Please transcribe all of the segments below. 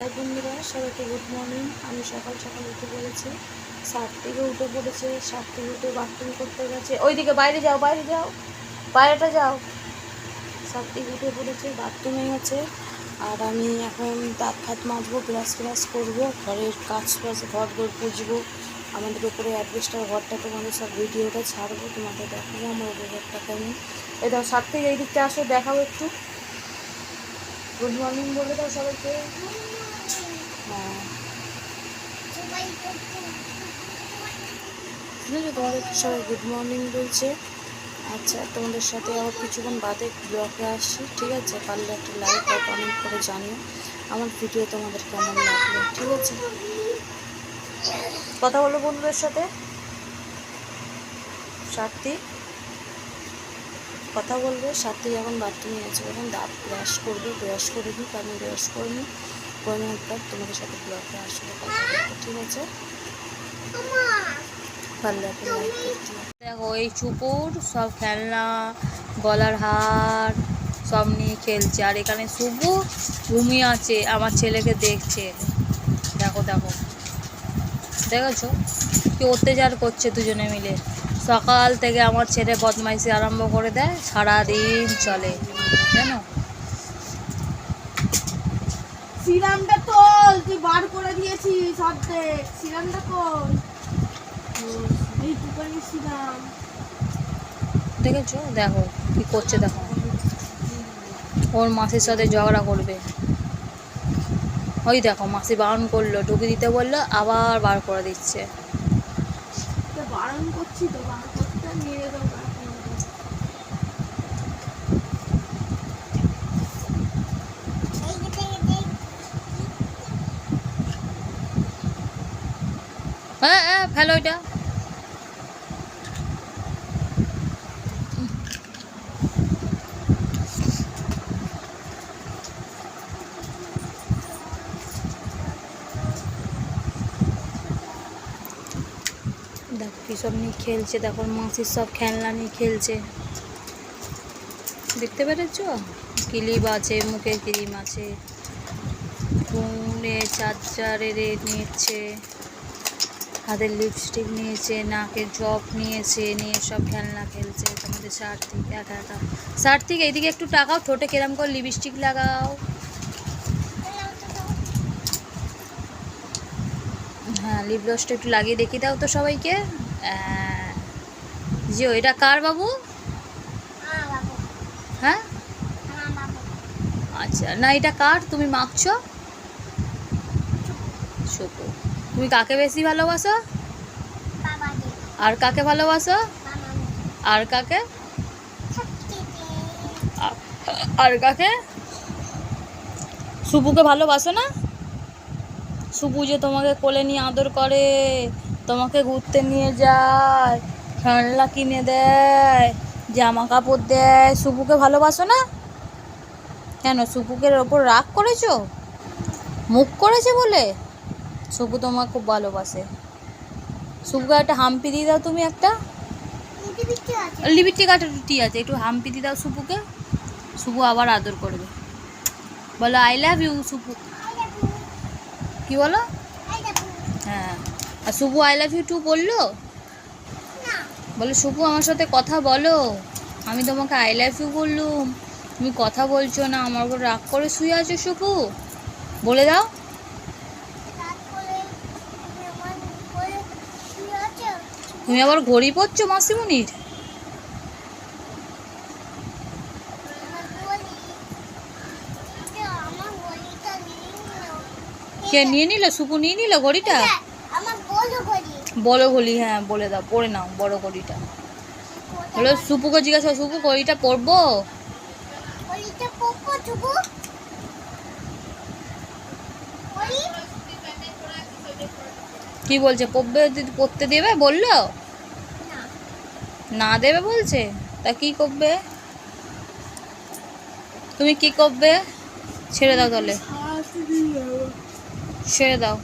High বন্ধুরা, সবাইকে good morning. আমি সকাল সকাল উঠে পড়েছি, 7 থেকে উঠে পড়েছে। 7 থেকে উঠে বাথরুম করতে গেছে। ওইদিকে বাইরে যাও, বাইরেটা যাও। 7 থেকে উঠে পড়েছে, বাথরুমে গেছে। আর আমি এখন দাঁত ফাত মাজবো, ব্রাশ করবো, ঘরের কাজ বাজ, ঘর পুজবো। আমাদের উপরে অ্যাডভেস্টার ঘরটা তোমাদের সব ভিডিওটা ছাড়বো, তোমাদের দেখাবো আমার উপরে ঘরটা কেমন। এই দাও, 7 থেকে এই দিকটা আসো, দেখাও একটু। গুড মর্নিং বলে দাও সবাইকে। হ্যাঁ, তোমাদের সবাই গুড মর্নিং বলছে। আচ্ছা, তোমাদের সাথে আবার কিছুক্ষণ বাদে ব্লগে আসছি, ঠিক আছে? পারলে একটা লাইক বা কমেন্ট করে জানিও আমার ভিডিও তোমাদের কেমন লাগলো, ঠিক আছে? কথা বলো বন্ধুদের সাথে। সাথী কথা বলবে। সাথী এখন বাথরুমে আছে, এখন দাঁত ব্রাশ করবে। ব্রাশ করে দিই, আমি ব্রাশ করে নিই। করে নেওয়ার পর তোমাদের সাথে ব্লগে আসবে, কথা বলতে, ঠিক আছে? দেখো, এই চুপুর সব খেলনা, গলার হার সব নিয়ে খেলছে। আর এখানে শুভু ঘুমিয়ে আছে, আমার ছেলেকে দেখছে। দেখো দেখো, দেখেছো কি অত্যাচার করছে দুজনে মিলে। সকাল থেকে আমার ছেলে বদমাইশি আরম্ভ করে দেয়, সারাদিন চলে, জানো? সিরামটা তোল, তুই বার করে দিয়েছিস অর্ধেক। সিরামটা তোল, এই দোকানে সিরাম। দেখেছো, দেখো কি করছে, দেখো ওর মাসির সাথে ঝগড়া করবে। ওই দেখো, মাসি বারণ করলো, ঢুকে দিতে বললো, আবার বার করে দিচ্ছে। বারণ করছি তো, বার করতে নিয়ে যাবো। হ্যাঁ হ্যাঁ, ফেলো এটা। দেখো কি সব নিয়ে খেলছে, দেখো মাসির সব খেলনা নিয়ে খেলছে, দেখতে পেরেছো? ক্লিপ আছে, মুখের ক্রিম আছে, ফোনে চার্জারে নিচ্ছে, হাতের লিপস্টিক নিয়েছে, নাকের জব নিয়েছে, নিয়ে সব খেলনা খেলছে। তোমাদের সার্থিক একা একা। সার্থিক এইদিকে একটু টাকাও, ঠোঁটে কেরাম করে লিপস্টিক লাগাও। হ্যাঁ, লিপ গ্লসটা একটু লাগিয়ে দেখিয়ে দাও তো সবাইকে। যে এটা কার বাবু? হ্যাঁ, আচ্ছা, না এটা কার তুমি মাখছো? শুকু। তুমি কাকে বেশি ভালোবাসো? আর কাকে ভালোবাসো? আর কাকে? আর কাকে? শুভুকে ভালোবাসো না? শুভু যে তোমাকে কোলে নিয়ে আদর করে, তোমাকে ঘুরতে নিয়ে যায়, খেলনা কিনে দেয়, জামা কাপড় দেয়, শুভুকে ভালোবাসো না? কেন, শুভুকে ওপর রাগ করেছো? মুখ করেছে বলে? শুভু তোমাকে খুব ভালোবাসে। শুভুকে একটা হাম্পি দিয়ে দাও তুমি, একটা লিপিটি কাটা রুটি আছে, একটু হাম্পি দিয়ে দাও শুভুকে। শুভু আবার আদর করবে। বলো আই লাভ ইউ শুভু। কি বলো? হ্যাঁ, আর Shubhu I love you too বললো? বলো শুভু আমার সাথে কথা বলো, আমি তোমাকে আই লাভ ইউ বললুম, তুমি কথা বলছো না, আমার উপর রাগ করে শুয়ে আছো শুভু। বলে দাও। তুমি আবার ঘড়ি পড়ছো মাসিমণির? কে নিয়ে নিল? শুভু নিয়ে নিল ঘড়িটা? বড় ঘড়ি, হ্যাঁ বলে দাও, পরে নাও বড় ঘড়িটা। বলো শুভুকে জিজ্ঞাসা, শুভু ঘড়িটা পরবো? কি বলছে, পড়বে? পড়তে দেবে বললো? না দেবে বলছে? তা কি করবে? তুমি কি করবে? ছেড়ে দাও তাহলে, ছেড়ে দাও,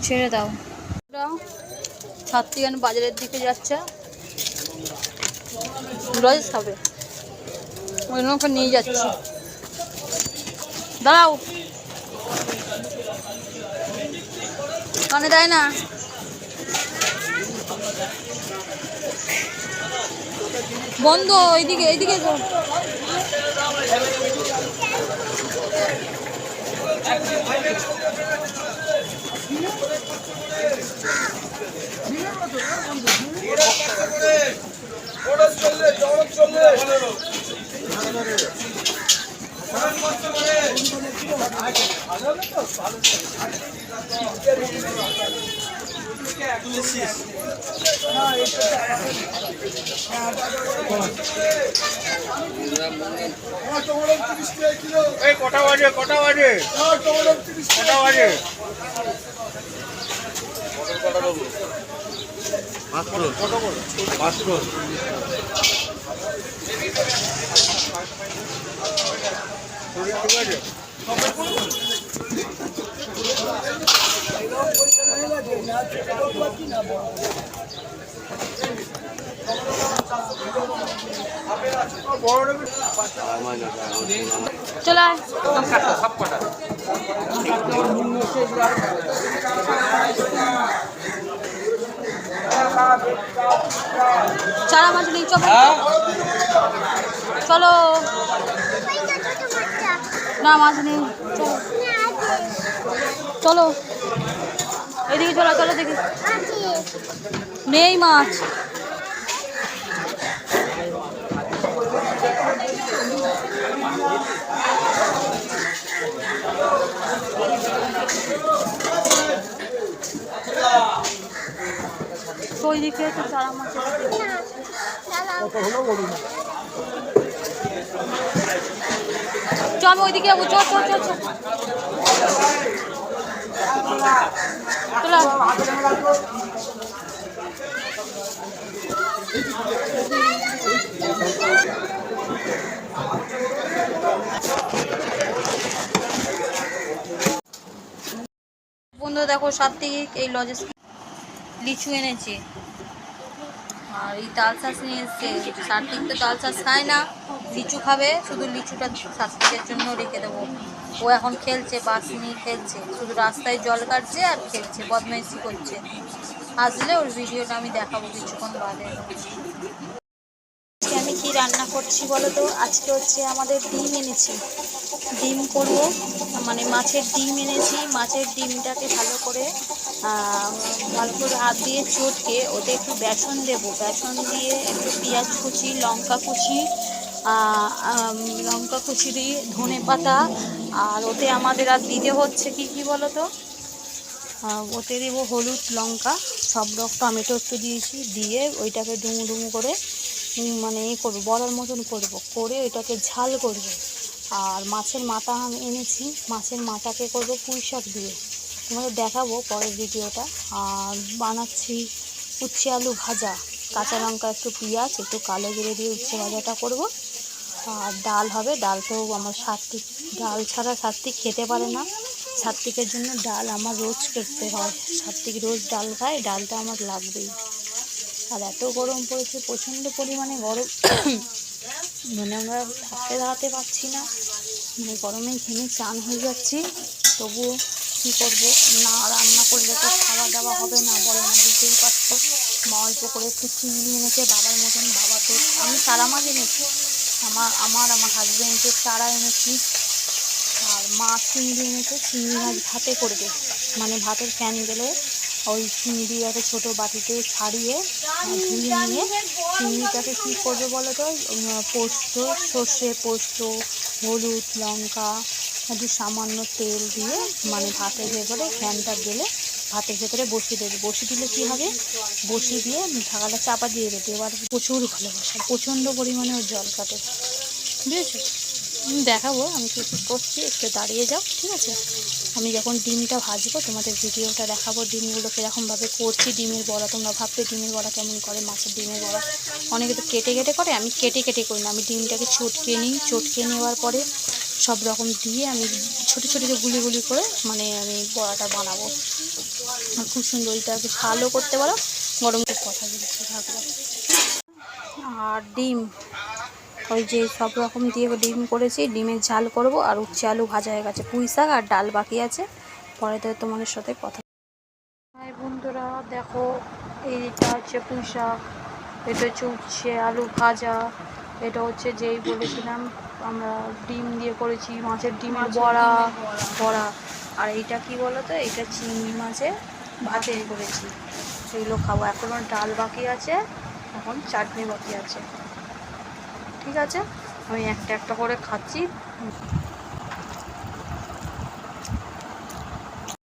ছেড়ে দাও। ছাত্রীগান বাজারের দিকে যাচ্ছে, রোজ খাবে, ওই জন্য নিয়ে যাচ্ছি। দাঁড়াও, কানে দেয় না। বন্ধ, এইদিকে এইদিকে তো। কটা বাজে কটা বাজে কটা বাজে? ঠিক আছে। চলে আয়। চারা মাছ নেই, চলো। না মাছ নেই, চলো এদিকে চলো, চলো দেখি নেই মাছ। ওই দিকে তো চারা মাছ। চ আমি ওইদিকে যাবো, চ চ চ চ। চলো। বন্ধু দেখো, সাত্বিক এই লজেস লিচু এনেছে আর এই তাল শাঁস নিয়ে এসছে। সাত্বিক তো তাল শাঁস খায় না, লিচু খাবে, শুধু লিচুটা সাত্বিকের জন্য রেখে দেবো। ও এখন খেলছে, বাস নিয়ে খেলছে, শুধু রাস্তায় জল কাটছে আর খেলছে, বদমাইশি করছে। আসলে ওর ভিডিওটা আমি দেখাবো কিছুক্ষণ বাদে। আজকে আমি কি রান্না করছি বলো তো? আজকে হচ্ছে আমাদের ডিম এনেছি, ডিম করব, মানে মাছের ডিম এনেছি। মাছের ডিমটাকে ভালো করে হাত দিয়ে চটকে ওতে একটু বেসন দেব, বেসন দিয়ে একটু পেঁয়াজ কুচি, লঙ্কা কুচি দিয়ে ধনে পাতা, আর ওতে আমাদের আর দিতে হচ্ছে কি কি বলো তো? ওতে দেবো হলুদ, লঙ্কা, সব রকম, টমেটো একটু দিয়েছি, দিয়ে ওইটাকে ডুমু ডুমু করে মানে করবো, বড়ার মতন করবো, করে ওইটাকে ঝাল করবো। আর মাছের মাথা আমি এনেছি, মাছের মাথাকে করবো পুঁই শাক দিয়ে, তোমাদের দেখাবো পরের ভিডিওটা। আর বানাচ্ছি উচ্ছে আলু ভাজা, কাঁচা লঙ্কা, একটু পেঁয়াজ, একটু কালো জিরে দিয়ে উচ্ছে ভাজাটা করব। আর ডাল হবে, ডালটাও আমার সাত্বিক, ডাল ছাড়া সাত্বিক খেতে পারে না। সাত্বিকের জন্য ডাল আমার রোজ করতে হয়, সাত্বিক রোজ ডাল খায়, ডালটা আমার লাগবেই। আর এত গরম পড়েছে, প্রচণ্ড পরিমাণে গরম, মানে আমরা থাকতে দাঁড়াতে পারছি না, মানে গরমে ঘেমে চান হয়ে যাচ্ছি। তবুও কী করবো, না রান্না করলে তো খাওয়া দাওয়া হবে না, বলো না, বুঝতেই পারছো। মা অল্প করে একটু চিংড়ি এনেছে বাবার মতন, বাবা তো, আমি চারা মাছ এনেছি, আমার হাজব্যান্ডের চারা এনেছি, আর মা চিংড়ি এনেছে, চিংড়ি মাছ ভাতে করবে, মানে ভাতের ফ্যান গেলে ওই চিংড়ি একটা ছোটো বাটিতে ছাড়িয়ে ধুয়ে নিয়ে চিংড়িটাকে কী করবে বলো তো? পোস্ত, সর্ষে পোস্ত, হলুদ, লঙ্কা, একটু সামান্য তেল দিয়ে মানে ভাতের ভেতরে ফ্যানটা গেলে ভাতের ভেতরে বসিয়ে দেবে, বসিয়ে দিলে কী হবে, বসিয়ে দিয়ে ঢাকাটা চাপা দিয়ে দেবে। এবার প্রচুর ভালোবাসা, প্রচণ্ড পরিমাণে ওর জল কাটে, বুঝেছো? দেখাবো আমি কী কী করছি, একটু দাঁড়িয়ে যাও, ঠিক আছে? আমি যখন ডিমটা ভাজবো তোমাদের ভিডিওটা দেখাবো, ডিমগুলো কীরকমভাবে করছি। ডিমের বড়া, তোমরা ভাববে ডিমের বড়া কেমন করে, মাছের ডিমের বড়া অনেকে তো কেটে কেটে করে, আমি কেটে কেটে করি না, আমি ডিমটাকে চটকে নিই, চটকে নেওয়ার পরে সব রকম দিয়ে আমি ছোটো ছোটো গুলি গুলি করে মানে আমি বড়াটা বানাবো। খুব সুন্দর, এটাকে ভালো করতে পারো। গরম কথা বলছি, থাকবে। আর ডিম ওই যে সব রকম দিয়ে ডিম করেছি, ডিমের ঝাল করব, আর উচ্ছে আলু ভাজা হয়ে গেছে, পুঁই শাক আর ডাল বাকি আছে, পরে তো তোমাদের সাথে কথা। হাই বন্ধুরা, দেখো এইটা হচ্ছে পুঁই শাক, এটা হচ্ছে উচ্ছে আলু ভাজা, এটা হচ্ছে যেই বলেছিলাম আমরা ডিম দিয়ে করেছি, মাছের ডিমের বড়া বড়া, আর এইটা কি বলো তো, এটা চিংড়ি মাছে ভাতে করেছি, সেগুলো খাবো। এখনও ডাল বাকি আছে, এখন চাটনি বাকি আছে। ঠিক আছে, আমি একটা একটা করে খাচ্ছি।